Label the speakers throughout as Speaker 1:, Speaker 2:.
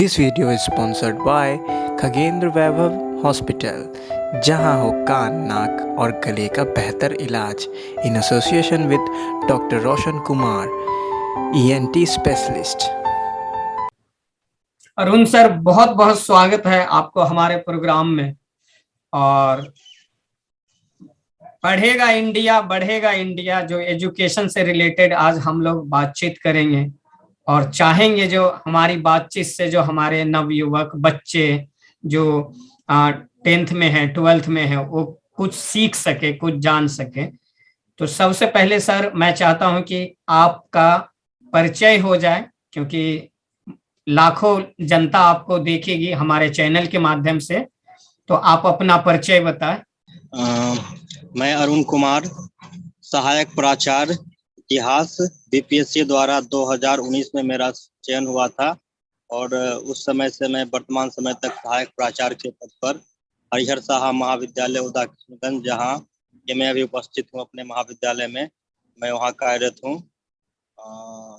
Speaker 1: This video is sponsored by Khagendra Vaibhav hospital, जहां हो कान, नाक और गले का बेहतर इलाज in association with doctor Roshan Kumar, ENT specialist.
Speaker 2: Arun sir, बहुत बहुत स्वागत है आपको हमारे प्रोग्राम में। और बढ़ेगा इंडिया जो एजुकेशन से रिलेटेड आज हम लोग बातचीत करेंगे और चाहेंगे जो हमारी बातचीत से जो हमारे नवयुवक बच्चे जो 10th में है, 12th में है, वो कुछ सीख सके, कुछ जान सके। तो सबसे पहले सर मैं चाहता हूं कि आपका परिचय हो जाए, क्योंकि लाखों जनता आपको देखेगी हमारे चैनल के माध्यम से। तो आप अपना परिचय बताएं।
Speaker 3: मैं अरुण कुमार, सहायक प्राचार्य इतिहास, बीपीएससी द्वारा 2019 में मेरा चयन हुआ था और उस समय से मैं वर्तमान समय तक सहायक प्राचार्य के पद पर हरिहर साहा महाविद्यालय उदा किशनगंज, जहाँ कि मैं अभी उपस्थित हूँ अपने महाविद्यालय में, मैं वहाँ कार्यरत हूँ।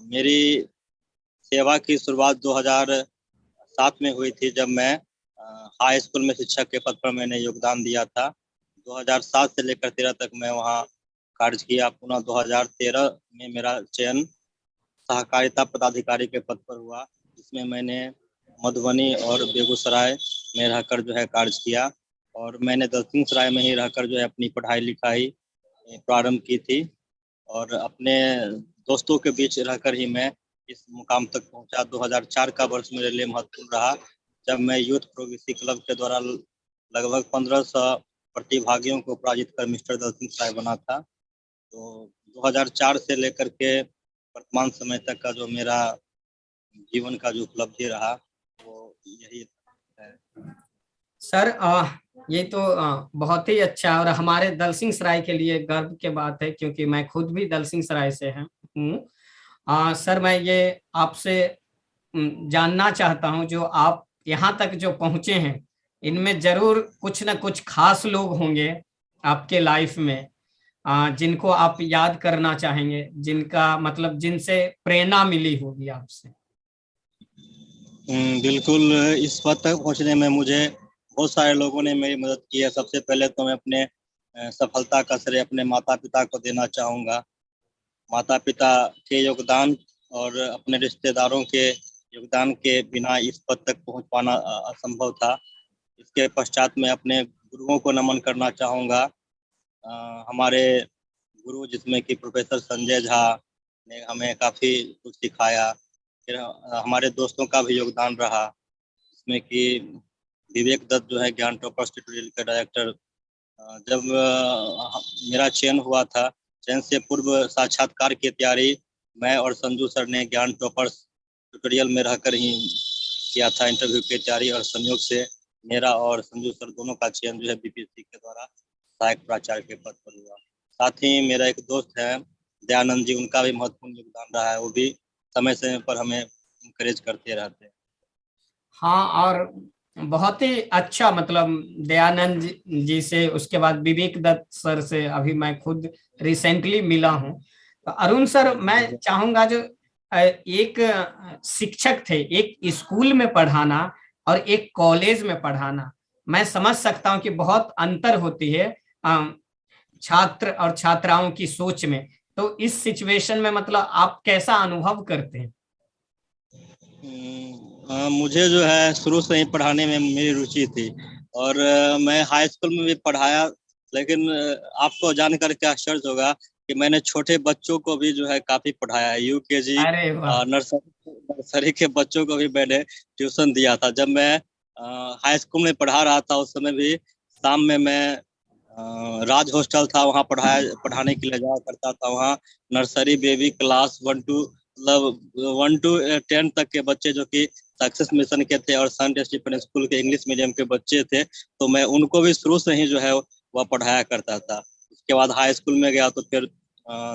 Speaker 3: मेरी सेवा की शुरुआत 2007 में हुई थी, जब मैं हाई स्कूल में शिक्षक के पद पर मैंने योगदान दिया था। 2007 से लेकर 13 तक मैं वहाँ कार्य किया। पुनः 2013 में मेरा चयन सहकारिता पदाधिकारी के पद पर हुआ, जिसमें मैंने मधुबनी और बेगूसराय में रहकर जो है कार्य किया और मैंने दलसिंहसराय में ही रहकर जो है अपनी पढ़ाई लिखाई प्रारंभ की थी और अपने दोस्तों के बीच रहकर ही मैं इस मुकाम तक पहुंचा। 2004 का वर्ष मेरे लिए महत्वपूर्ण रहा, जब मैं यूथ प्रोग्रेसिव क्लब के द्वारा लगभग 1500 प्रतिभागियों को पराजित कर मिस्टर दलसिंहसराय बना था। तो 2004 से लेकर के वर्तमान समय तक का जो मेरा जीवन का जो उपलब्धि रहा वो यही है।
Speaker 2: सर ये तो बहुत ही अच्छा और हमारे दलसिंहसराय के लिए गर्व की बात है, क्योंकि मैं खुद भी दलसिंहसराय से हूँ। सर मैं ये आपसे जानना चाहता हूँ, जो आप यहाँ तक जो पहुँचे हैं, इनमें जरूर कुछ ना कुछ खास लोग होंगे आपके लाइफ में, जिनको आप याद करना चाहेंगे, जिनका मतलब जिनसे प्रेरणा मिली होगी आपसे।
Speaker 3: बिल्कुल, इस पद तक पहुंचने में मुझे बहुत सारे लोगों ने मेरी मदद की है। सबसे पहले तो मैं अपने सफलता का श्रेय अपने माता पिता को देना चाहूँगा। माता पिता के योगदान और अपने रिश्तेदारों के योगदान के बिना इस पद तक पहुंच पाना असंभव था। इसके पश्चात मैं अपने गुरुओं को नमन करना चाहूँगा। हमारे गुरु जिसमें कि प्रोफेसर संजय झा ने हमें काफ़ी कुछ सिखाया। फिर हमारे दोस्तों का भी योगदान रहा, जिसमें कि विवेक दत्त जो है ज्ञान टॉपर्स ट्यूटोरियल के डायरेक्टर। जब मेरा चयन हुआ था, चयन से पूर्व साक्षात्कार की तैयारी मैं और संजू सर ने ज्ञान टॉपर्स ट्यूटोरियल में रहकर ही किया था, इंटरव्यू की तैयारी, और संयोग से मेरा और संजू सर दोनों का चयन जो है बीपीएससी के द्वारा सहायक प्राचार्य के पद पर हुआ। साथ ही मेरा एक दोस्त है दयानंद जी, उनका भी महत्वपूर्ण योगदान रहा है। वो भी समय समय पर हमें इंकरेज करते रहते हैं।
Speaker 2: हाँ, और बहुत ही अच्छा, मतलब दयानंद जी से, उसके बाद विवेक दत्त सर से अभी मैं खुद रिसेंटली मिला हूँ। तो अरुण सर, मैं चाहूंगा जो एक शिक्षक थे, एक स्कूल में पढ़ाना और एक कॉलेज में पढ़ाना, मैं समझ सकता हूँ कि बहुत अंतर होती है छात्र और छात्राओं की सोच में। तो इस सिचुएशन में मतलब आप कैसा अनुभव करते हैं?
Speaker 3: मुझे जो है शुरू से ही पढ़ाने में मेरी रुचि थी और मैं हाई स्कूल में भी पढ़ाया, लेकिन आपको जानकर के आश्चर्य होगा कि मैंने छोटे बच्चों को भी जो है काफी पढ़ाया है। यूकेजी
Speaker 2: अरे वाह।
Speaker 3: नर्सरी के बच्चों को भी मैंने ट्यूशन दिया था। जब मैं हाई स्कूल में पढ़ा रहा था, उस समय भी शाम में मैं राज हॉस्टल था, वहाँ पढ़ाने के लिए जाया करता था। वहाँ नर्सरी बेबी क्लास 1 to 10 तक के बच्चे जो कि सक्सेस मिशन के थे और सेंट स्टीफन स्कूल के इंग्लिश मीडियम के बच्चे थे, तो मैं उनको भी शुरू से ही जो है वह पढ़ाया करता था। उसके बाद हाई स्कूल में गया तो फिर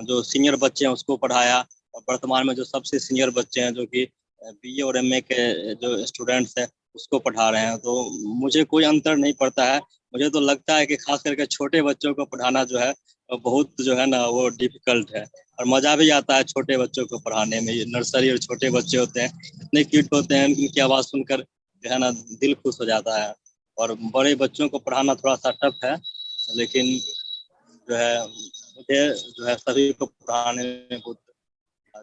Speaker 3: जो सीनियर बच्चे हैं उसको पढ़ाया, और वर्तमान में जो सबसे सीनियर बच्चे हैं जो कि बीए और एमए के जो स्टूडेंट्स हैं उसको पढ़ा रहे हैं। तो मुझे कोई अंतर नहीं पड़ता है। मुझे तो लगता है कि खास करके छोटे बच्चों को पढ़ाना जो है बहुत जो है ना वो डिफिकल्ट है। और मजा भी आता है छोटे बच्चों को पढ़ाने में। ये नर्सरी और छोटे बच्चे होते हैं, इतने क्यूट होते हैं, उनकी आवाज सुनकर जो है ना दिल खुश हो जाता है। और बड़े बच्चों को पढ़ाना थोड़ा सा टफ है, लेकिन जो है मुझे जो है सभी को पढ़ाने में बहुत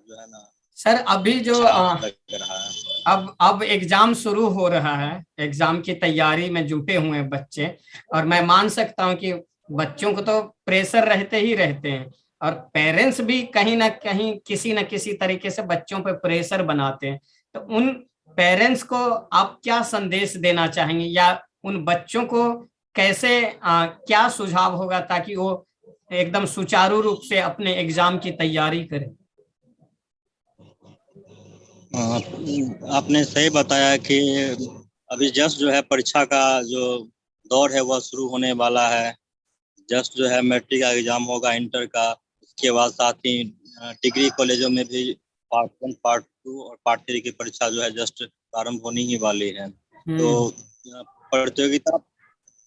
Speaker 3: जो है ना
Speaker 2: सर अभी जो
Speaker 3: अच्छा लग रहा है।
Speaker 2: अब एग्जाम शुरू हो रहा है, एग्जाम की तैयारी में जुटे हुए हैं बच्चे, और मैं मान सकता हूं कि बच्चों को तो प्रेशर रहते ही रहते हैं, और पेरेंट्स भी कहीं ना कहीं किसी न किसी तरीके से बच्चों पे प्रेशर बनाते हैं। तो उन पेरेंट्स को आप क्या संदेश देना चाहेंगे, या उन बच्चों को कैसे क्या सुझाव होगा ताकि वो एकदम सुचारू रूप से अपने एग्जाम की तैयारी करें?
Speaker 3: हाँ, आपने सही बताया कि अभी जस्ट जो है परीक्षा का जो दौर है वह शुरू होने वाला है। जस्ट जो है मैट्रिक का एग्जाम होगा, इंटर का। उसके बाद साथ ही डिग्री कॉलेजों में भी पार्ट 1, पार्ट 2 और पार्ट 3 की परीक्षा जो है जस्ट प्रारंभ होने ही वाली है। तो प्रतियोगिता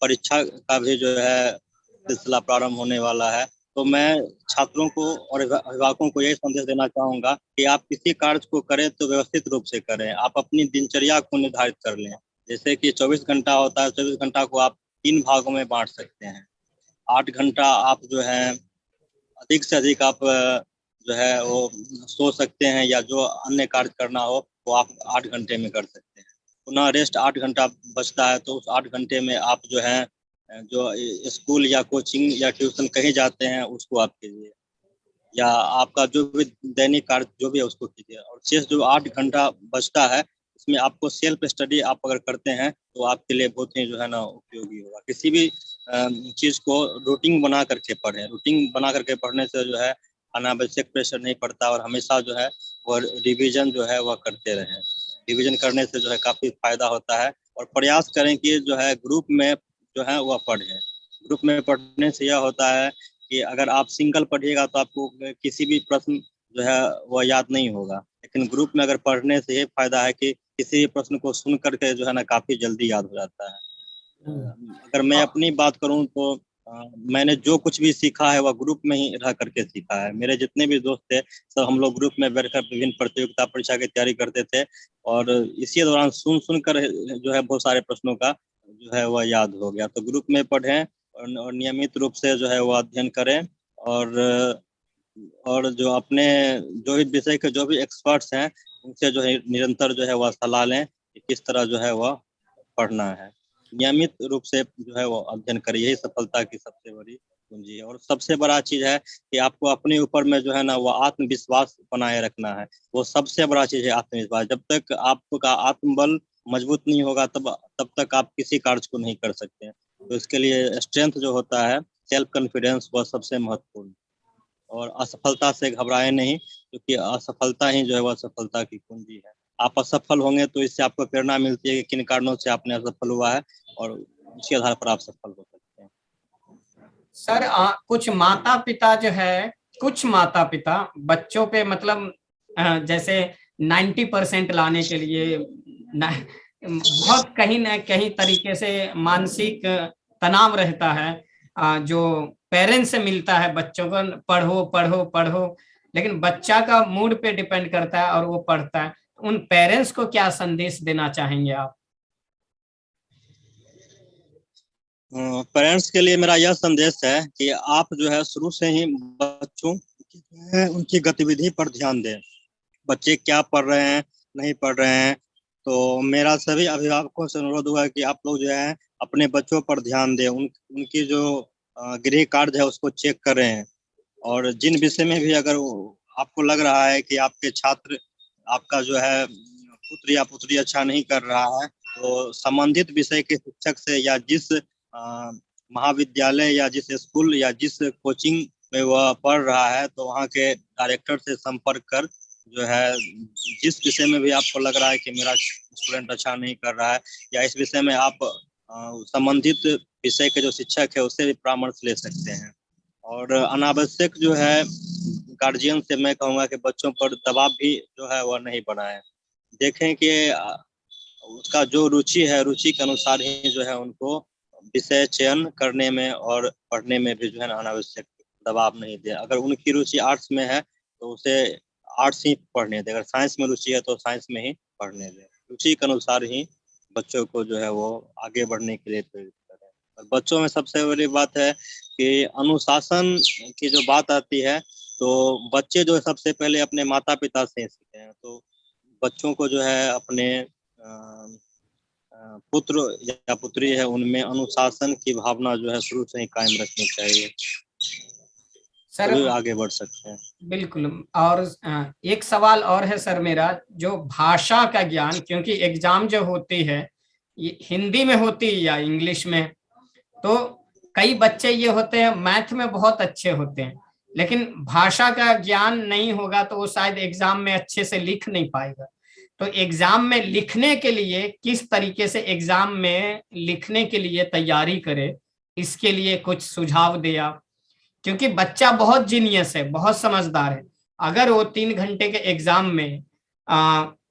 Speaker 3: परीक्षा का भी जो है सिलसिला प्रारंभ होने वाला है। तो मैं छात्रों को और अभिभावकों को यही संदेश देना चाहूंगा कि आप किसी कार्य को करें तो व्यवस्थित रूप से करें। आप अपनी दिनचर्या को निर्धारित कर लें। जैसे कि 24 घंटा होता है, 24 घंटा को आप 3 भागों में बांट सकते हैं। 8 घंटा आप जो है अधिक से अधिक आप जो है वो सो सकते हैं, या जो अन्य कार्य करना हो वो आप 8 घंटे में कर सकते हैं। पुनः रेस्ट 8 घंटा बचता है, तो उस 8 घंटे में आप जो है जो स्कूल या कोचिंग या ट्यूशन कहीं जाते हैं उसको आप कीजिए, या आपका जो भी दैनिक कार्य जो भी है उसको कीजिए। और शेष जो 8 घंटा बचता है इसमें आपको सेल्फ स्टडी आप अगर करते हैं तो आपके लिए बहुत ही जो है ना उपयोगी होगा। किसी भी चीज को रूटीन बना करके पढ़ें। रूटीन बना करके पढ़ने से जो है अनावश्यक प्रेशर नहीं पड़ता, और हमेशा जो है वो रिवीजन जो है वह करते रहें। रिवीजन करने से जो है काफी फायदा होता है। और प्रयास करें कि जो है ग्रुप में जो है वह पढ़ें। ग्रुप में पढ़ने से यह होता है कि अगर आप सिंगल पढ़िएगा तो आपको किसी भी प्रश्न जो है वह याद नहीं होगा, लेकिन ग्रुप में अगर पढ़ने से ये फायदा है कि किसी भी प्रश्न को सुन करके जो है ना काफी जल्दी याद हो जाता है। अगर मैं अपनी बात करूं तो मैंने जो कुछ भी सीखा है वह ग्रुप में ही रह करके सीखा है। मेरे जितने भी दोस्त थे सब हम लोग ग्रुप में बैठकर विभिन्न प्रतियोगिता परीक्षा की तैयारी करते थे, और इसी दौरान सुन सुन कर जो है बहुत सारे प्रश्नों का जो है वह याद हो गया। तो ग्रुप में पढ़ें और नियमित रूप से जो है वो अध्ययन करें। और जो अपने जो भी विषय के जो भी एक्सपर्ट्स हैं उनसे जो है निरंतर जो है वह सलाह लें कि किस तरह जो है वह पढ़ना है। नियमित रूप से जो है वो अध्ययन करें, यही सफलता की सबसे बड़ी कुंजी है। और सबसे बड़ा चीज है कि आपको अपने ऊपर में जो है ना वो आत्मविश्वास बनाए रखना है। वो सबसे बड़ा चीज है आत्मविश्वास। जब तक आपका आत्मबल मजबूत नहीं होगा तब तक आप किसी कार्य को नहीं कर सकते हैं। तो इसके लिए स्ट्रेंथ जो होता है, सेल्फ कॉन्फिडेंस, वह सबसे महत्वपूर्ण। और असफलता से घबराए नहीं, क्योंकि असफलता ही जो है वह सफलता की कुंजी है। आप असफल होंगे तो इससे आपको प्रेरणा मिलती है कि किन कारणों से आपने असफल हुआ है, और उसके आधार पर आप सफल हो सकते हैं।
Speaker 2: सर कुछ माता पिता जो है, कुछ माता पिता बच्चों पे मतलब जैसे 90% लाने के लिए बहुत कहीं ना कहीं तरीके से मानसिक तनाव रहता है, जो पेरेंट्स से मिलता है बच्चों को, पढ़ो पढ़ो पढ़ो, लेकिन बच्चा का मूड पे डिपेंड करता है और वो पढ़ता है। उन पेरेंट्स को क्या संदेश देना चाहेंगे आप?
Speaker 3: पेरेंट्स के लिए मेरा यह संदेश है कि आप जो है शुरू से ही बच्चों की जो है उनकी गतिविधि पर ध्यान दें। बच्चे क्या पढ़ रहे हैं, नहीं पढ़ रहे हैं। तो मेरा सभी अभिभावकों से अनुरोध हुआ है कि आप लोग जो है अपने बच्चों पर ध्यान दें। उनकी जो गृह कार्य है उसको चेक करें। और जिन विषय में भी अगर आपको लग रहा है कि आपके छात्र, आपका जो है पुत्र या पुत्री अच्छा नहीं कर रहा है, तो संबंधित विषय के शिक्षक से, या जिस महाविद्यालय या जिस स्कूल या जिस कोचिंग में वह पढ़ रहा है, तो वहाँ के डायरेक्टर से संपर्क कर जो है जिस विषय में भी आपको लग रहा है कि मेरा स्टूडेंट अच्छा नहीं कर रहा है, या इस विषय में आप संबंधित विषय के जो शिक्षक है उससे भी परामर्श ले सकते हैं। और अनावश्यक जो है गार्जियन से मैं कहूँगा कि बच्चों पर दबाव भी जो है वह नहीं बनाए। देखें कि उसका जो रुचि है, रुचि के अनुसार ही जो है उनको विषय चयन करने में और पढ़ने में भी जो है अनावश्यक दबाव नहीं दे। अगर उनकी रुचि आर्ट्स में है तो उसे आर्ट्स ही पढ़ने दे, अगर साइंस में रुचि है तो साइंस में ही पढ़ने दे। रुचि के अनुसार ही बच्चों को जो है वो आगे बढ़ने के लिए प्रेरित करें। और बच्चों में सबसे बड़ी बात है कि अनुशासन की जो बात आती है तो बच्चे जो है सबसे पहले अपने माता पिता से सीखते हैं। तो बच्चों को जो है अपने पुत्र या पुत्री है उनमें अनुशासन की भावना जो है शुरू से ही कायम रखनी चाहिए,
Speaker 2: सर
Speaker 3: तभी आगे बढ़ सकते हैं।
Speaker 2: बिल्कुल। और एक सवाल और है सर मेरा, जो भाषा का ज्ञान, क्योंकि एग्जाम जो होती है ये हिंदी में होती है या इंग्लिश में, तो कई बच्चे ये होते हैं मैथ में बहुत अच्छे होते हैं लेकिन भाषा का ज्ञान नहीं होगा तो वो शायद एग्जाम में अच्छे से लिख नहीं पाएगा। तो एग्जाम में लिखने के लिए किस तरीके से एग्जाम में लिखने के लिए तैयारी करे, इसके लिए कुछ सुझाव दे आप। क्योंकि बच्चा बहुत जीनियस है, बहुत समझदार है, अगर वो 3 घंटे के एग्जाम में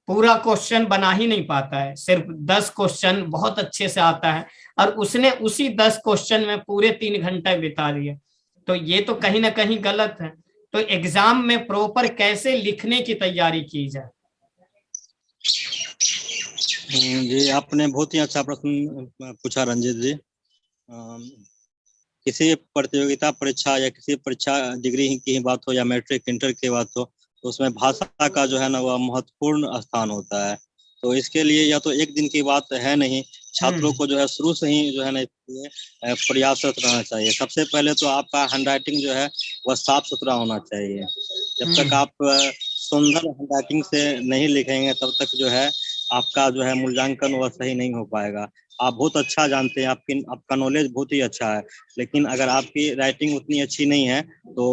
Speaker 2: पूरा क्वेश्चन बना ही नहीं पाता है, सिर्फ 10 क्वेश्चन बहुत अच्छे से आता है और उसने उसी 10 क्वेश्चन में पूरे 3 घंटे बिता दिए, तो ये तो कहीं ना कहीं गलत है। तो एग्जाम में प्रॉपर कैसे लिखने की तैयारी की जाए।
Speaker 3: जी, आपने बहुत ही अच्छा प्रश्न पूछा रंजीत जी। किसी प्रतियोगिता परीक्षा या किसी परीक्षा डिग्री की ही बात हो या मैट्रिक इंटर की बात हो तो उसमें भाषा का जो है ना वह महत्वपूर्ण स्थान होता है। तो इसके लिए या तो एक दिन की बात है नहीं, छात्रों को जो है शुरू से ही जो है ना प्रयासरत रहना चाहिए। सबसे पहले तो आपका हैंडराइटिंग जो है वह साफ सुथरा होना चाहिए। जब तक आप सुंदर हैंडराइटिंग से नहीं लिखेंगे तब तक जो है आपका जो है मूल्यांकन वह सही नहीं हो पाएगा। आप बहुत अच्छा जानते हैं, आपका नॉलेज बहुत ही अच्छा है, लेकिन अगर आपकी राइटिंग उतनी अच्छी नहीं है तो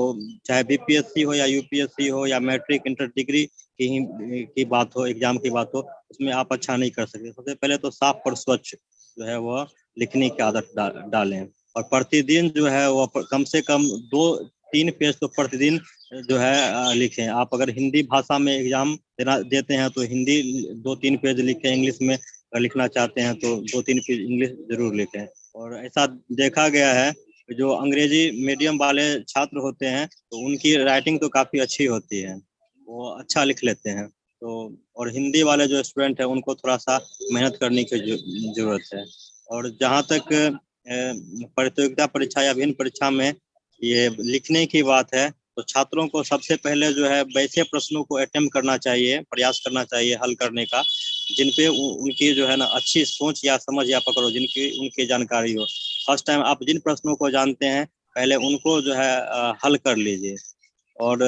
Speaker 3: चाहे बीपीएससी हो या यूपीएससी हो या मैट्रिक इंटर डिग्री की बात हो, एग्जाम की बात हो, उसमें आप अच्छा नहीं कर सकते। सबसे पहले तो साफ और स्वच्छ जो है वह लिखने की आदत डालें और प्रतिदिन जो है वह कम से कम 2-3 पेज तो प्रतिदिन जो है लिखें। आप अगर हिंदी भाषा में एग्जाम देते हैं तो हिंदी 2-3 पेज लिखें, इंग्लिश में अगर लिखना चाहते हैं तो 2-3 पेज इंग्लिश जरूर लिखें। और ऐसा देखा गया है जो अंग्रेजी मीडियम वाले छात्र होते हैं तो उनकी राइटिंग तो काफ़ी अच्छी होती है, वो अच्छा लिख लेते हैं। तो और हिंदी वाले जो स्टूडेंट हैं उनको थोड़ा सा मेहनत करने की जरूरत है। और जहाँ तक प्रतियोगिता परीक्षा या विभिन्न परीक्षा में ये लिखने की बात है तो छात्रों को सबसे पहले जो है वैसे प्रश्नों को अटेम्प्ट करना चाहिए, प्रयास करना चाहिए हल करने का जिन पे उनकी जो है ना अच्छी सोच या समझ या पकड़ हो, जिनकी उनकी जानकारी हो। फर्स्ट टाइम आप जिन प्रश्नों को जानते हैं पहले उनको जो है हल कर लीजिए। और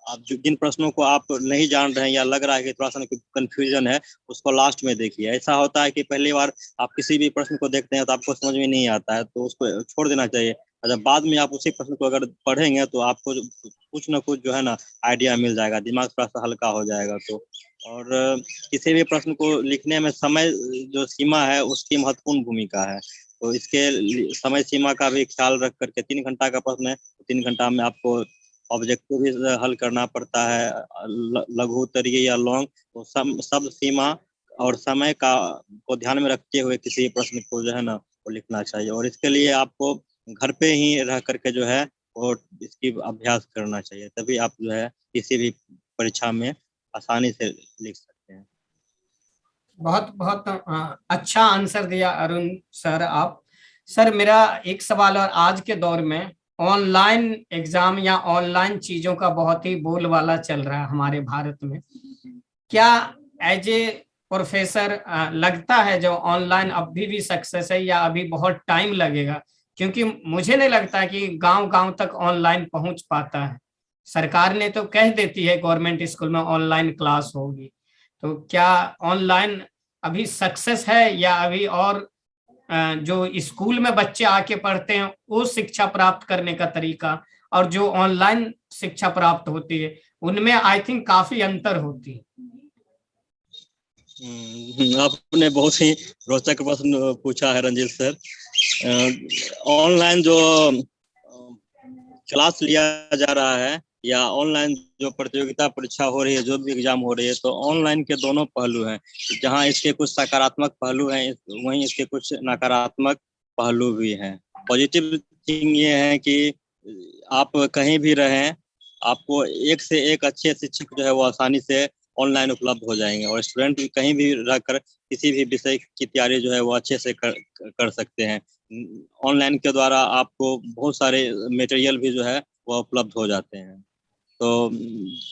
Speaker 3: आप जिन प्रश्नों को आप नहीं जान रहे हैं या लग रहा है कि थोड़ा सा कंफ्यूजन है उसको लास्ट में देखिए। ऐसा होता है कि पहली बार आप किसी भी प्रश्न को देखते हैं तो आपको समझ में नहीं आता है तो उसको छोड़ देना चाहिए। जब बाद में आप उसी प्रश्न को अगर पढ़ेंगे तो आपको कुछ ना कुछ जो है ना आइडिया मिल जाएगा, दिमाग थोड़ा सा हल्का हो जाएगा। तो और किसी भी प्रश्न को लिखने में समय जो सीमा है उसकी महत्वपूर्ण भूमिका है। तो इसके समय सीमा का भी ख्याल रख करके 3 घंटा का प्रश्न है तो 3 घंटा में आपको ऑब्जेक्टिव भी हल करना पड़ता है, लघु उत्तरीय या लॉन्ग। तो सब सीमा और समय का को ध्यान में रखते हुए किसी प्रश्न को जो है ना वो लिखना चाहिए। और इसके लिए आपको घर पे ही रह करके जो है वो इसकी अभ्यास करना चाहिए, तभी आप जो है किसी भी परीक्षा में आसानी से लिख सकते हैं।
Speaker 2: बहुत बहुत अच्छा आंसर दिया अरुण सर आप। सर मेरा एक सवाल, और आज के दौर में ऑनलाइन एग्जाम या ऑनलाइन चीजों का बहुत ही बोलबाला चल रहा है हमारे भारत में, क्या एज ए प्रोफेसर लगता है जो ऑनलाइन अभी भी सक्सेस है या अभी बहुत टाइम लगेगा? क्योंकि मुझे नहीं लगता कि गांव गांव तक ऑनलाइन पहुंच पाता है। सरकार ने तो कह देती है गवर्नमेंट स्कूल में ऑनलाइन क्लास होगी, तो क्या ऑनलाइन अभी सक्सेस है या अभी और जो स्कूल में बच्चे आके पढ़ते हैं वो शिक्षा प्राप्त करने का तरीका और जो ऑनलाइन शिक्षा प्राप्त होती है उनमें आई थिंक काफी अंतर होती है।
Speaker 3: आपने बहुत ही रोचक प्रश्न पूछा है रंजीत सर। ऑनलाइन जो क्लास लिया जा रहा है या ऑनलाइन जो प्रतियोगिता परीक्षा हो रही है, जो भी एग्जाम हो रही है, तो ऑनलाइन के दोनों पहलू हैं। जहां इसके कुछ सकारात्मक पहलू हैं वहीं इसके कुछ नकारात्मक पहलू भी हैं। पॉजिटिव थिंग ये है कि आप कहीं भी रहें, आपको एक से एक अच्छे शिक्षक जो है वो आसानी से ऑनलाइन उपलब्ध हो जाएंगे, और स्टूडेंट कहीं भी रहकर किसी भी विषय की तैयारी जो है वो अच्छे से कर सकते हैं। ऑनलाइन के द्वारा आपको बहुत सारे मटेरियल भी जो है वो उपलब्ध हो जाते हैं। तो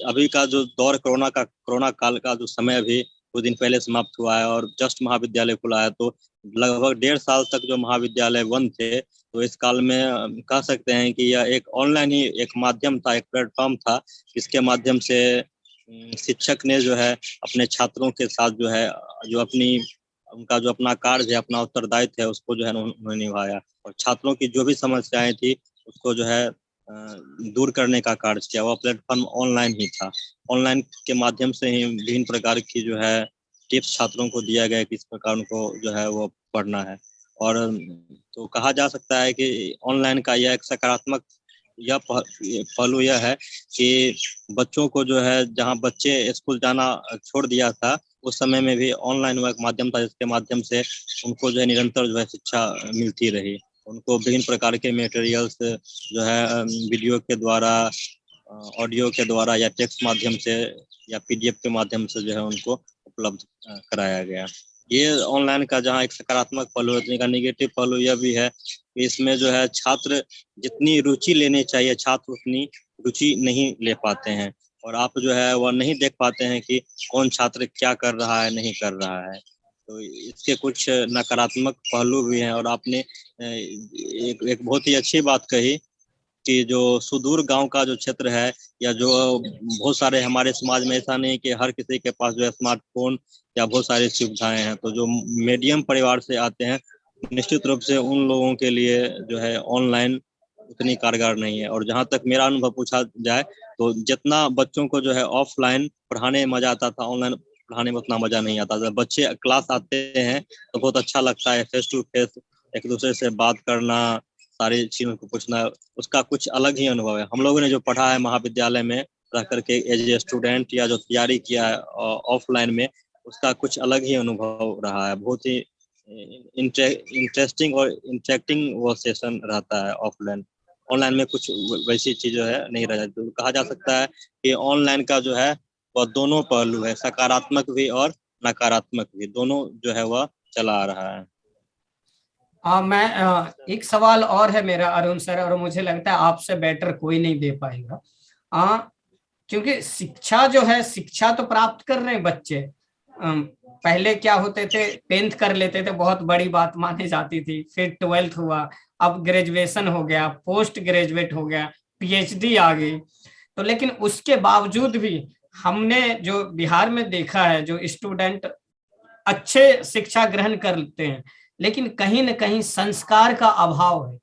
Speaker 3: अभी का जो दौर कोरोना काल का जो समय अभी कुछ दिन पहले समाप्त हुआ है और जस्ट महाविद्यालय खुला है, तो लगभग 1.5 साल तक जो महाविद्यालय बंद थे, तो इस काल में कह सकते हैं कि यह एक ऑनलाइन ही एक माध्यम था, एक प्लेटफॉर्म था, जिसके माध्यम से शिक्षक ने जो है अपने छात्रों के साथ जो है जो उनका जो अपना कार्य है, अपना उत्तरदायित्व है, उसको जो है उन्होंने निभाया, और छात्रों की जो भी समस्याएं थी उसको जो है दूर करने का कार्य किया। वह प्लेटफॉर्म ऑनलाइन ही था। ऑनलाइन के माध्यम से ही विभिन्न प्रकार की जो है टिप्स छात्रों को दिया गया, किस प्रकार उनको जो है वो पढ़ना है। और तो कहा जा सकता है कि ऑनलाइन का यह एक सकारात्मक यह पहलू यह है कि बच्चों को जो है, जहां बच्चे स्कूल जाना छोड़ दिया था, उस समय में भी ऑनलाइन वह एक माध्यम था, जिसके माध्यम से उनको जो है निरंतर जो है शिक्षा मिलती रही। उनको विभिन्न प्रकार के मटेरियल्स जो है वीडियो के द्वारा, ऑडियो के द्वारा, या टेक्स्ट माध्यम से, या पीडीएफ के माध्यम से जो है उनको उपलब्ध कराया गया। ये ऑनलाइन का जहाँ एक सकारात्मक पहलू है, उतने का निगेटिव पहलू यह भी है कि इसमें जो है छात्र जितनी रुचि लेनी चाहिए, छात्र उतनी रुचि नहीं ले पाते हैं, और आप जो है वह नहीं देख पाते हैं कि कौन छात्र क्या कर रहा है, नहीं कर रहा है। तो इसके कुछ नकारात्मक पहलू भी हैं। और आपने एक बहुत ही अच्छी बात कही कि जो सुदूर गांव का जो क्षेत्र है, या जो बहुत सारे हमारे समाज में ऐसा नहीं कि हर किसी के पास जो है स्मार्टफोन या बहुत सारी सुविधाएं हैं, तो जो मीडियम परिवार से आते हैं, निश्चित रूप से उन लोगों के लिए जो है ऑनलाइन उतनी कारगर नहीं है। और जहाँ तक मेरा अनुभव पूछा जाए, तो जितना बच्चों को जो है ऑफलाइन पढ़ाने में मजा आता था, ऑनलाइन पढ़ाने में उतना मजा नहीं आता। जब बच्चे क्लास आते हैं तो बहुत अच्छा लगता है, फेस टू फेस एक दूसरे से बात करना, सारी चीजों को पूछना, उसका कुछ अलग ही अनुभव है। हम लोगों ने जो पढ़ा है महाविद्यालय में रह करके एज ए स्टूडेंट, या जो तैयारी किया है ऑफलाइन में, उसका कुछ अलग ही अनुभव रहा है। बहुत ही इंटरेस्टिंग और इंटरेक्टिंग वो सेशन रहता है ऑफलाइन। ऑनलाइन में कुछ वैसी चीज जो है नहीं रह जाती। तो कहा जा सकता है कि ऑनलाइन का जो है वह दोनों पहलू है, सकारात्मक भी और नकारात्मक भी, दोनों जो है वह चला आ रहा है।
Speaker 2: एक सवाल और है मेरा अरुण सर, और मुझे लगता है आपसे बेटर कोई नहीं दे पाएगा। क्योंकि शिक्षा जो है, शिक्षा तो प्राप्त कर रहे हैं बच्चे। पहले क्या होते थे, 10th कर लेते थे, बहुत बड़ी बात मानी जाती थी, फिर 12th हुआ, अब ग्रेजुएशन हो गया, पोस्ट ग्रेजुएट हो गया, पीएचडी आ गई। तो लेकिन उसके बावजूद भी हमने जो बिहार में देखा है, जो स्टूडेंट अच्छे शिक्षा ग्रहण करते हैं, लेकिन कहीं न कहीं संस्कार का अभाव है।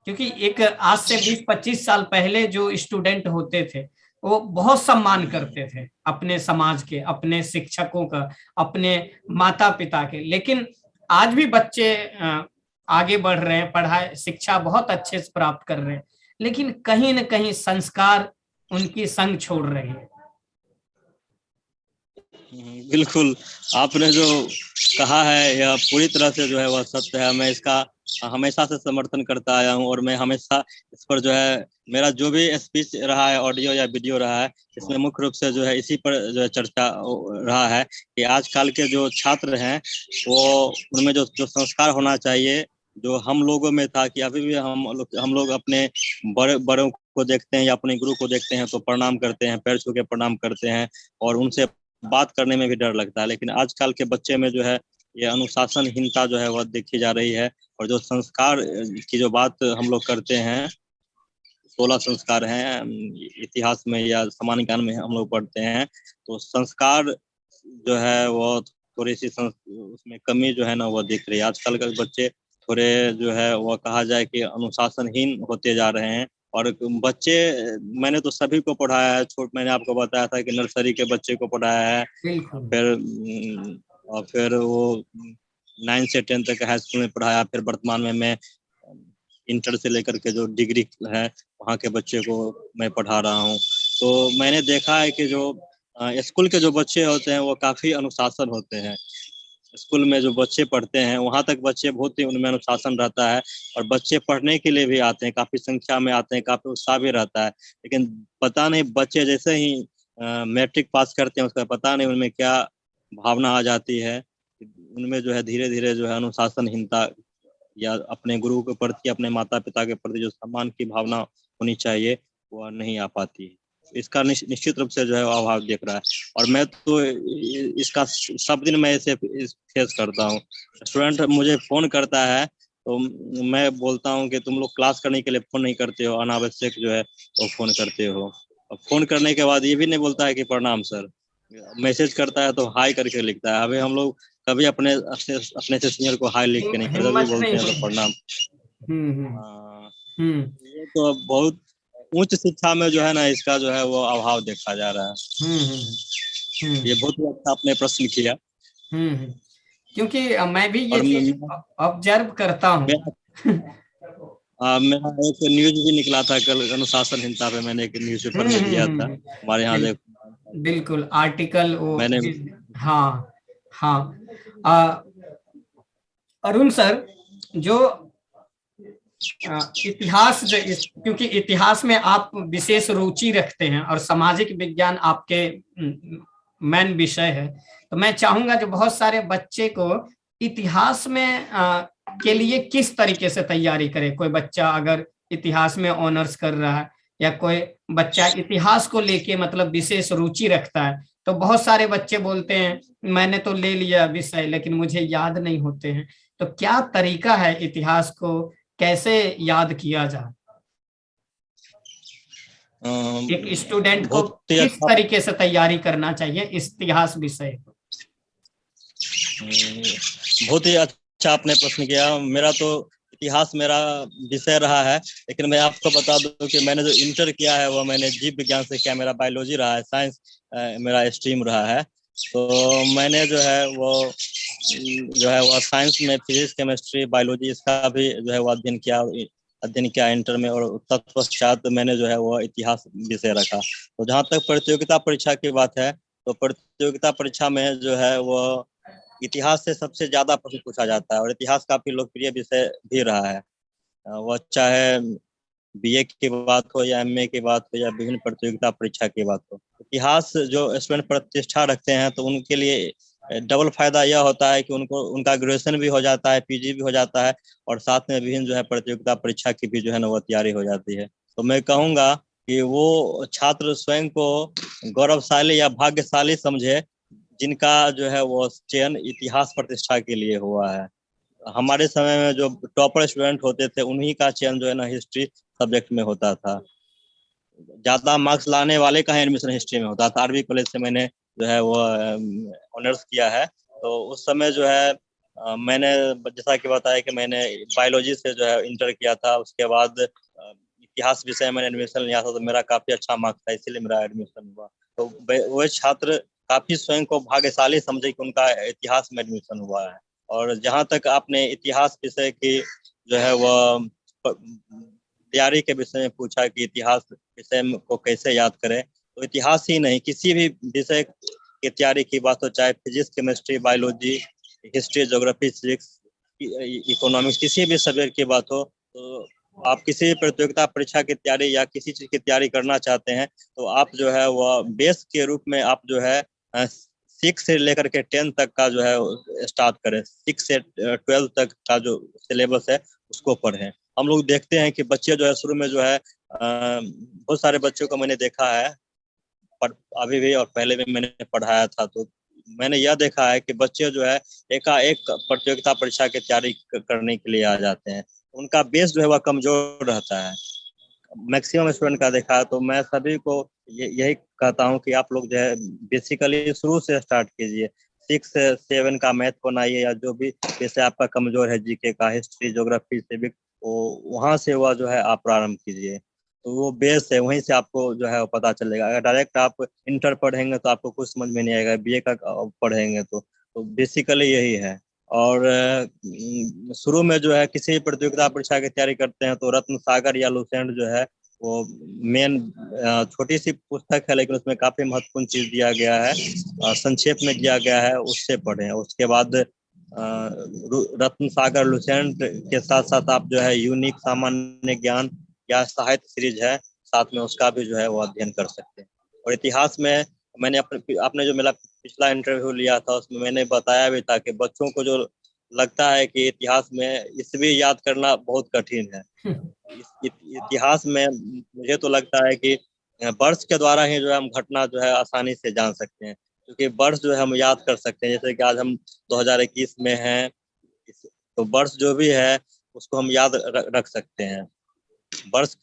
Speaker 2: क्योंकि एक आज से 20-25 साल पहले जो स्टूडेंट होते थे, वो बहुत सम्मान करते थे अपने समाज के, अपने शिक्षकों का, अपने माता पिता के। लेकिन आज भी बच्चे आगे बढ़ रहे हैं, पढ़ाई शिक्षा बहुत अच्छे से प्राप्त कर रहे हैं, लेकिन कहीं न कहीं संस्कार उनकी संग छोड़ रहे हैं।
Speaker 3: बिल्कुल, आपने जो कहा है यह पूरी तरह से जो है वह सत्य है। मैं इसका हमेशा से समर्थन करता आया हूँ, और मैं हमेशा इस पर जो है, मेरा जो भी स्पीच रहा है, ऑडियो या वीडियो रहा है, इसमें मुख्य रूप से जो है इसी पर जो है चर्चा रहा है कि आजकल के जो छात्र हैं, वो उनमें जो संस्कार होना चाहिए, जो हम लोगों में था, कि अभी भी हम लोग अपने बड़ों को देखते हैं या अपने गुरु को देखते हैं तो प्रणाम करते हैं, पैर छू के प्रणाम करते हैं, और उनसे बात करने में भी डर लगता है। लेकिन आजकल के बच्चे में जो है ये अनुशासनहीनता जो है वह देखी जा रही है। और जो संस्कार की जो बात हम लोग करते हैं, 16 संस्कार हैं इतिहास में या सामान्य ज्ञान में हम लोग पढ़ते हैं, तो संस्कार जो है वो थोड़ी सी उसमें कमी जो है ना वो दिख रही है। आजकल के बच्चे थोड़े जो है वो कहा जाए कि अनुशासनहीन होते जा रहे हैं। और बच्चे, मैंने तो सभी को पढ़ाया है, मैंने आपको बताया था कि नर्सरी के बच्चे को पढ़ाया है, फिर वो 9 से 10 तक हाई स्कूल में पढ़ाया, फिर वर्तमान में मैं इंटर से लेकर के जो डिग्री है वहाँ के बच्चे को मैं पढ़ा रहा हूँ। तो मैंने देखा है कि जो स्कूल के जो बच्चे होते हैं वो काफी अनुशासन होते हैं। स्कूल में जो बच्चे पढ़ते हैं वहां तक बच्चे बहुत ही उनमें अनुशासन रहता है, और बच्चे पढ़ने के लिए भी आते हैं, काफी संख्या में आते हैं, काफी उत्साह भी रहता है। लेकिन पता नहीं बच्चे जैसे ही मैट्रिक पास करते हैं, उसका पता नहीं उनमें क्या भावना आ जाती है, उनमें जो है धीरे धीरे जो है अनुशासनहीनता या अपने गुरु के प्रति, अपने माता पिता के प्रति जो सम्मान की भावना होनी चाहिए वो नहीं आ पाती है। इसका निश्चित रूप से जो है अभाव देख रहा है, और मैं तो इसका सब दिन मैं इसे फेस करता हूँ। स्टूडेंट मुझे फोन करता है तो मैं बोलता हूँ कि तुम लोग क्लास करने के लिए फोन नहीं करते हो, अनावश्यक जो है वो फोन करते हो। और फोन करने के बाद ये भी नहीं बोलता है कि प्रणाम सर, मैसेज करता है तो हाई करके लिखता है। अभी हम लोग कभी अपने से सीनियर को हाई लिख के नहीं करते, तभी
Speaker 2: हिम्मत
Speaker 3: बोलते
Speaker 2: नहीं
Speaker 3: हैं तो
Speaker 2: हुई।
Speaker 3: प्रणाम।
Speaker 2: हम्म।
Speaker 3: हाँ,
Speaker 2: हम्म।
Speaker 3: ये तो अब बहुत उच्च शिक्षा में जो है ना इसका जो है वो अभाव देखा जा रहा है।
Speaker 2: हम्म। हम्म।
Speaker 3: ये
Speaker 2: हम्म।
Speaker 3: बहुत ही अच्छा आपने प्रश्न किया।
Speaker 2: हम्म। क्योंकि मैं भी ये
Speaker 3: और
Speaker 2: चीज ऑब्जर्व करता हूँ।
Speaker 3: मेरा मेरा एक न्यूज भी निकला था कल, अनुशासनहीनता पे मैंने एक न्यूज पेपर में दिया था। हमारे यहाँ जो
Speaker 2: बिल्कुल आर्टिकल वो
Speaker 3: मैंने
Speaker 2: हाँ। हाँ। अरुण सर, जो इतिहास क्योंकि इतिहास में आप विशेष रुचि रखते हैं और सामाजिक विज्ञान आपके मेन विषय है, तो मैं चाहूंगा जो बहुत सारे बच्चे को इतिहास में के लिए किस तरीके से तैयारी करे। कोई बच्चा अगर इतिहास में ऑनर्स कर रहा है या कोई बच्चा इतिहास को लेके मतलब विशेष रुचि रखता है, तो बहुत सारे बच्चे बोलते हैं मैंने तो ले लिया विषय लेकिन मुझे याद नहीं होते हैं। तो क्या तरीका है इतिहास को कैसे याद किया जाए? एक स्टूडेंट को
Speaker 3: बहुत ही
Speaker 2: किस
Speaker 3: अच्छा
Speaker 2: तरीके से तैयारी करना चाहिए इतिहास विषय को?
Speaker 3: बहुत ही अच्छा आपने प्रश्न किया। मेरा तो इतिहास मेरा विषय रहा है, लेकिन मैं आपको बता दूं कि मैंने जो इंटर किया है वो मैंने जीव विज्ञान से किया। मेरा बायोलॉजी रहा है, साइंस मेरा स्ट्रीम रहा है। तो मैंने जो है वो साइंस में फिजिक्स, केमिस्ट्री, बायोलॉजी इसका भी जो है वो अध्ययन किया इंटर में, और तत्पश्चात मैंने जो है वो इतिहास विषय रखा। तो जहाँ तक प्रतियोगिता परीक्षा की बात है, तो प्रतियोगिता परीक्षा में जो है वो इतिहास से सबसे ज्यादा प्रश्न पूछा जाता है, और इतिहास काफी लोकप्रिय विषय भी रहा है। वह चाहे बीए की बात हो या एमए की बात हो या विभिन्न प्रतियोगिता परीक्षा की बात हो, इतिहास जो स्टूडेंट प्रतिष्ठा रखते हैं तो उनके लिए डबल फायदा यह होता है कि उनका ग्रेजुएशन भी हो जाता है, पीजी भी हो जाता है, और साथ में विभिन्न जो है प्रतियोगिता परीक्षा की भी जो है ना वो तैयारी हो जाती है। तो मैं कहूँगा कि वो छात्र स्वयं को गौरवशाली या भाग्यशाली समझे जिनका जो है वो चयन इतिहास प्रतिष्ठा के लिए हुआ है। हमारे समय में जो टॉपर स्टूडेंट होते थे उन्हीं का चयन जो है ना हिस्ट्री सब्जेक्ट में होता था। ज्यादा मार्क्स लाने वाले का एडमिशन हिस्ट्री में होता था। आरबी कॉलेज से मैंने जो है वो ऑनर्स किया है। तो उस समय जो है मैंने जैसा कि बताया कि मैंने बायोलॉजी से जो है इंटर किया था, उसके बाद इतिहास विषय मैंने एडमिशन लिया था, तो मेरा काफी अच्छा मार्क्स था, इसीलिए मेरा एडमिशन हुआ। तो वह छात्र काफी स्वयं को भाग्यशाली समझे कि उनका इतिहास में एडमिशन हुआ है। और जहाँ तक आपने इतिहास विषय की जो है वह तैयारी के विषय में पूछा कि इतिहास विषय को कैसे याद करें, तो इतिहास ही नहीं किसी भी विषय की तैयारी की बात हो, चाहे physics, chemistry, biology, history, geography, civics, economics, किसी भी सब्जेक्ट की बात हो, तो आप किसी भी प्रतियोगिता परीक्षा की तैयारी या किसी चीज की तैयारी करना चाहते हैं तो आप जो है वह बेस के रूप में आप जो है 6 से लेकर के 10 तक का जो है स्टार्ट करें। 6 से 12 तक का जो सिलेबस है उसको पढ़ें। हम लोग देखते हैं कि बच्चे जो है शुरू में जो है बहुत सारे बच्चों को मैंने देखा है, पर अभी भी और पहले भी मैंने पढ़ाया था, तो मैंने यह देखा है कि बच्चे जो है एकाएक प्रतियोगिता परीक्षा की तैयारी करने के लिए आ जाते हैं। उनका बेस जो है वह कमजोर रहता है, मैक्सिमम स्टूडेंट का देखा है। तो मैं सभी को यही कहता हूँ कि आप लोग जो है बेसिकली शुरू से स्टार्ट कीजिए। 6 से 7 का मैथ बनाइए, या जो भी जैसे आपका कमजोर है जीके का, हिस्ट्री, ज्योग्राफी, सिविक, वो वहां से वह जो है आप प्रारंभ कीजिए। तो वो बेस है, वहीं से आपको जो है वो पता चलेगा। अगर डायरेक्ट आप इंटर पढ़ेंगे तो आपको कुछ समझ में नहीं आएगा, बीए का पढ़ेंगे तो बेसिकली यही है। और शुरू में जो है किसी भी प्रतियोगिता परीक्षा की तैयारी करते हैं तो रत्न सागर या लुसेंट जो है वो मेन छोटी सी पुस्तक है, लेकिन उसमें काफी महत्वपूर्ण चीज दिया गया है, संक्षेप में दिया गया है, उससे पढ़ें। उसके बाद रत्न सागर लुसेंट के साथ साथ आप जो है यूनिक सामान्य ज्ञान या साहित्य सीरीज है, साथ में उसका भी जो है वो अध्ययन कर सकते हैं। और इतिहास में मैंने आपने जो मेरा पिछला इंटरव्यू लिया था उसमें मैंने बताया भी था कि बच्चों को जो लगता है कि इतिहास में ईस्वी याद करना बहुत कठिन है। इतिहास में मुझे तो लगता है कि वर्ष के द्वारा ही जो है हम घटना जो है आसानी से जान सकते हैं, क्योंकि वर्ष जो है हम याद कर सकते हैं। जैसे कि आज हम 2021 में हैं, तो वर्ष जो भी है उसको हम याद रख सकते हैं। वर्ष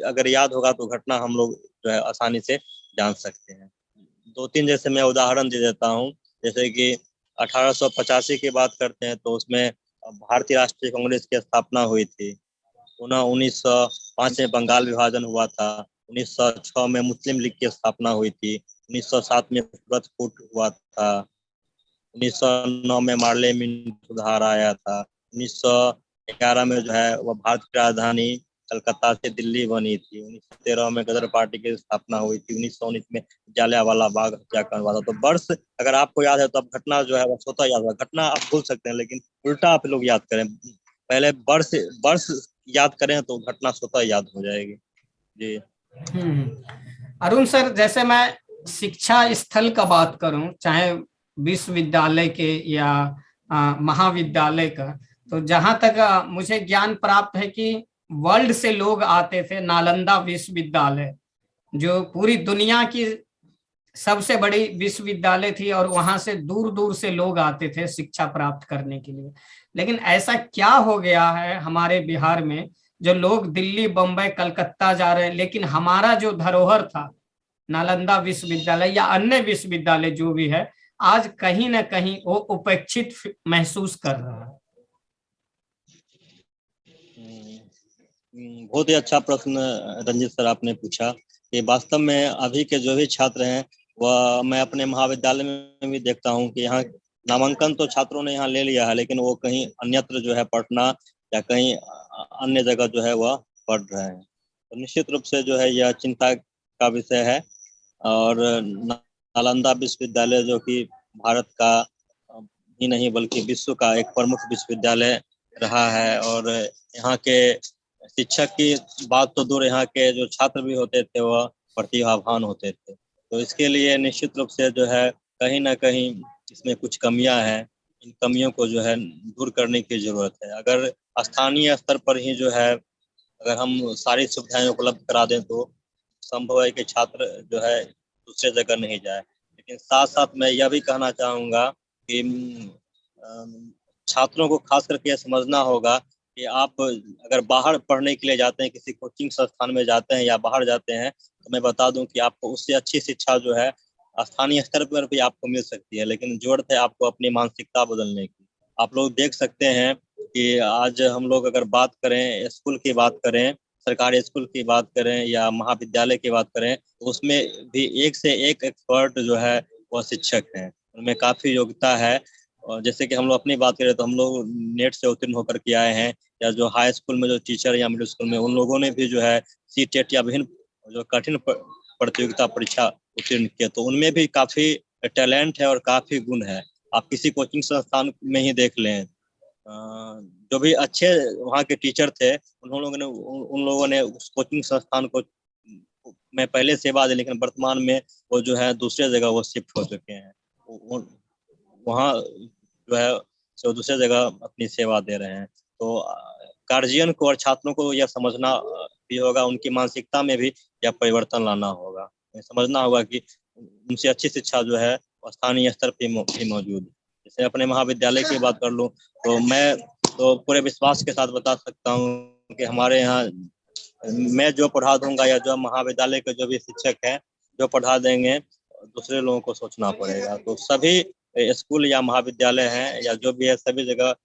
Speaker 3: अगर याद होगा तो घटना हम लोग जो है आसानी से जान सकते हैं। 2-3 जैसे मैं उदाहरण दे देता हूँ। जैसे कि 1885 की बात करते हैं तो उसमें भारतीय राष्ट्रीय कांग्रेस की स्थापना हुई थी। 1905 में बंगाल विभाजन हुआ था। 1906 में मुस्लिम लीग की स्थापना हुई थी। 1907 में सूरत फूट हुआ था। 1909 में मार्लेमेंट सुधार आया था। 1911 में जो है वह भारत की राजधानी कलकत्ता से दिल्ली बनी थी। 1913 में गदर पार्टी की स्थापना हुई थी। 1919 में जलियांवाला बाग हत्याकांड हुआ था। तो वर्ष अगर आपको याद है तो अब घटना जो है वह स्वतः याद होगा। घटना आप भूल सकते हैं लेकिन उल्टा आप लोग याद करें, पहले वर्ष याद करें तो घटना स्वतः याद हो जाएगी। जी
Speaker 2: अरुण सर, जैसे मैं शिक्षा स्थल का बात करूं, चाहे विश्वविद्यालय के या महाविद्यालय का, तो जहां तक मुझे ज्ञान प्राप्त है कि वर्ल्ड से लोग आते थे। नालंदा विश्वविद्यालय जो पूरी दुनिया की सबसे बड़ी विश्वविद्यालय थी और वहां से दूर दूर से लोग आते थे शिक्षा प्राप्त करने के लिए। लेकिन ऐसा क्या हो गया है हमारे बिहार में, जो लोग दिल्ली, बम्बई, कलकत्ता जा रहे हैं, लेकिन हमारा जो धरोहर था नालंदा विश्वविद्यालय या अन्य विश्वविद्यालय जो भी है, आज कहीं ना कहीं वो उपेक्षित महसूस कर रहा है।
Speaker 3: बहुत ही अच्छा प्रश्न रंजित सर आपने पूछा कि वास्तव में अभी के जो भी छात्र हैं वह मैं अपने महाविद्यालय में भी देखता हूं कि यहाँ नामांकन तो छात्रों ने यहाँ ले लिया है, लेकिन वो कहीं अन्यत्र जो है पटना या कहीं अन्य जगह जो है वह पढ़ रहे हैं। तो निश्चित रूप से जो है यह चिंता का विषय है। और नालंदा विश्वविद्यालय जो कि भारत का ही नहीं बल्कि विश्व का एक प्रमुख विश्वविद्यालय रहा है, और यहाँ के शिक्षक की बात तो दूर, यहाँ के जो छात्र भी होते थे वह प्रतिभावान होते थे। तो इसके लिए निश्चित रूप से जो है कहीं ना कहीं इसमें कुछ कमियां हैं। इन कमियों को जो है दूर करने की जरूरत है। अगर स्थानीय स्तर पर ही जो है अगर हम सारी सुविधाएं उपलब्ध करा दें तो संभव है कि छात्र जो है दूसरे जगह नहीं जाए। लेकिन साथ साथ मैं यह भी कहना चाहूँगा कि छात्रों को खास करके यह समझना होगा कि आप अगर बाहर पढ़ने के लिए जाते हैं, किसी कोचिंग संस्थान में जाते हैं या बाहर जाते हैं, तो मैं बता दूं कि आपको उससे अच्छी शिक्षा जो है स्थानीय स्तर पर भी आपको मिल सकती है। लेकिन जरूरत है आपको अपनी मानसिकता बदलने की। आप लोग देख सकते हैं कि आज हम लोग अगर बात करें, स्कूल की बात करें, सरकारी स्कूल की बात करें या महाविद्यालय की बात करें, तो उसमें भी एक से एक एक्सपर्ट जो है वह शिक्षक हैं, उनमें काफ़ी योग्यता है। और जैसे कि हम लोग अपनी बात करें तो हम लोग नेट से उत्तीर्ण होकर के आए हैं, या जो हाई स्कूल में जो टीचर या मिडिल स्कूल में उन लोगों ने भी जो है CTET या विभिन्न जो कठिन प्रतियोगिता परीक्षा उत्तीर्ण किए, तो उनमें भी काफ़ी टैलेंट है और काफ़ी गुण है। आप किसी कोचिंग संस्थान में ही देख लें, जो भी अच्छे वहाँ के टीचर थे उन लोगों ने उस कोचिंग संस्थान को में पहले सेवा दी, लेकिन वर्तमान में वो जो है दूसरे जगह वो शिफ्ट हो चुके हैं। वहाँ जो है सो दूसरे जगह अपनी सेवा दे रहे हैं। तो गार्जियन को और छात्रों को यह समझना भी होगा, उनकी मानसिकता में भी यह परिवर्तन लाना होगा। समझना होगा कि उनसे अच्छी शिक्षा जो है स्थानीय स्तर पर भी मौजूद है। जैसे अपने महाविद्यालय की बात कर लूँ तो मैं तो पूरे विश्वास के साथ बता सकता हूँ कि हमारे यहाँ मैं जो पढ़ा दूंगा या जो महाविद्यालय के जो भी शिक्षक हैं जो पढ़ा देंगे, दूसरे लोगों को सोचना पड़ेगा। तो सभी स्कूल या महाविद्यालय हैं या जो भी है सभी जगह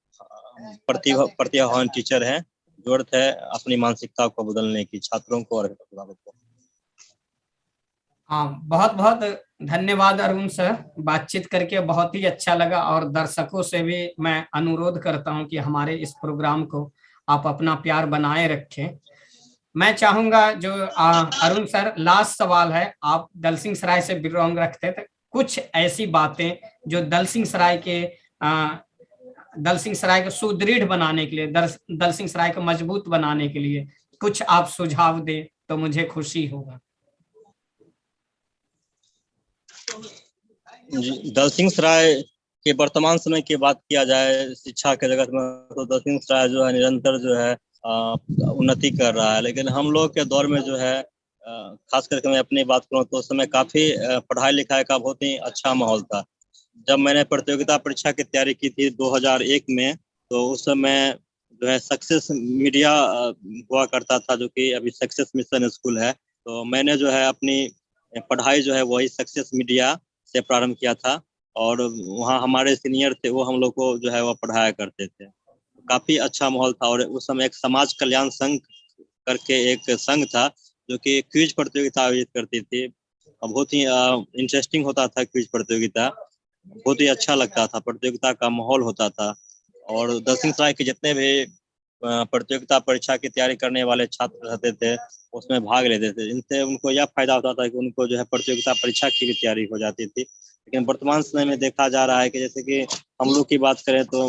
Speaker 3: प्रतिभावान टीचर हैं। जरूरत है अपनी मानसिकता को बदलने की, छात्रों को और अभिभावकों को।
Speaker 2: हाँ, बहुत बहुत धन्यवाद अरुण सर, बातचीत करके बहुत ही अच्छा लगा। और दर्शकों से भी मैं अनुरोध करता हूं कि हमारे इस प्रोग्राम को आप अपना प्यार बनाए रखें। मैं चाहूंगा जो अरुण सर, लास्ट सवाल है, आप दलसिंह सराय से बिलोंग रखते थे, कुछ ऐसी बातें जो दलसिंह सराय के दलसिंहसराय को सुदृढ़ बनाने के लिए, दलसिंहसराय को मजबूत बनाने के लिए कुछ आप सुझाव दें तो मुझे खुशी होगा।
Speaker 3: दलसिंहसराय के वर्तमान समय की बात किया जाए शिक्षा के जगत में, तो दलसिंहसराय जो है निरंतर जो है उन्नति कर रहा है। लेकिन हम लोग के दौर में जो है खास करके मैं अपनी बात करूँ तो उस समय काफी पढ़ाई लिखाई का बहुत ही अच्छा माहौल था। जब मैंने प्रतियोगिता परीक्षा की तैयारी की थी 2001 में, तो उस समय जो है सक्सेस मीडिया हुआ करता था, जो कि अभी सक्सेस मिशन स्कूल है। तो मैंने जो है अपनी पढ़ाई जो है वही सक्सेस मीडिया से प्रारंभ किया था, और वहाँ हमारे सीनियर थे, वो हम लोग को जो है वो पढ़ाया करते थे। काफी अच्छा माहौल था। और उस समय एक समाज कल्याण संघ करके एक संघ था जो कि क्विज प्रतियोगिता आयोजित करती थी। बहुत ही इंटरेस्टिंग होता था क्विज प्रतियोगिता, बहुत ही अच्छा लगता था, प्रतियोगिता का माहौल होता था। और दलसिंहसराय के जितने भी प्रतियोगिता परीक्षा की तैयारी करने वाले छात्र रहते थे उसमें भाग लेते थे। इनसे उनको यह फायदा होता था कि उनको जो है प्रतियोगिता परीक्षा की भी तैयारी हो जाती थी। लेकिन वर्तमान समय में देखा जा रहा है कि जैसे कि हम लोग की बात करें तो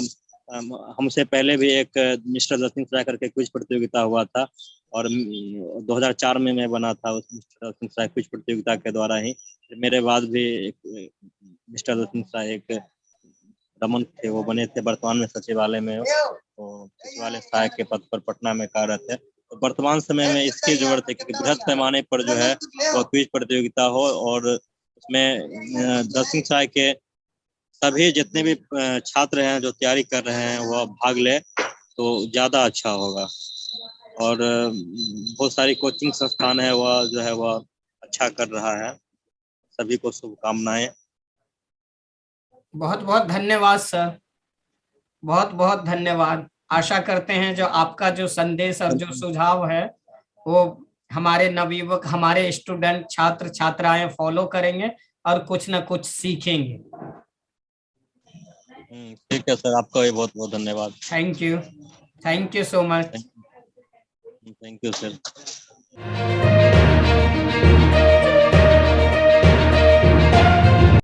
Speaker 3: हमसे पहले भी एक मिस्टर दलसिंहसराय करके क्विज प्रतियोगिता हुआ था, और 2004 में मैं बना था उस मिस्टर दलसिंहसराय क्विज प्रतियोगिता के द्वारा ही। मेरे बाद भी एक मिस्टर दलसिंहसराय एक रमन थे, वो बने थे, वर्तमान में सचिवालय में, तो सचिवालय सहायक के पद पर पटना में कार्यरत है। तो वर्तमान समय में इसकी जरूरत है कि बृहद पैमाने पर जो है वो क्विज प्रतियोगिता हो, और उसमें दलसिंहसराय के सभी जितने भी छात्र हैं जो तैयारी कर रहे हैं वो भाग ले तो ज्यादा अच्छा होगा। और बहुत सारी कोचिंग संस्थान है वह जो है वह अच्छा कर रहा है। सभी को शुभकामनाएं।
Speaker 2: बहुत बहुत धन्यवाद सर, बहुत बहुत धन्यवाद। आशा करते हैं जो आपका जो संदेश और जो सुझाव है वो हमारे नवयुवक, हमारे स्टूडेंट, छात्र छात्राएं फॉलो करेंगे और कुछ न कुछ सीखेंगे।
Speaker 3: ठीक है सर, आपका भी बहुत बहुत धन्यवाद।
Speaker 2: Thank you so much.
Speaker 3: Thank you sir.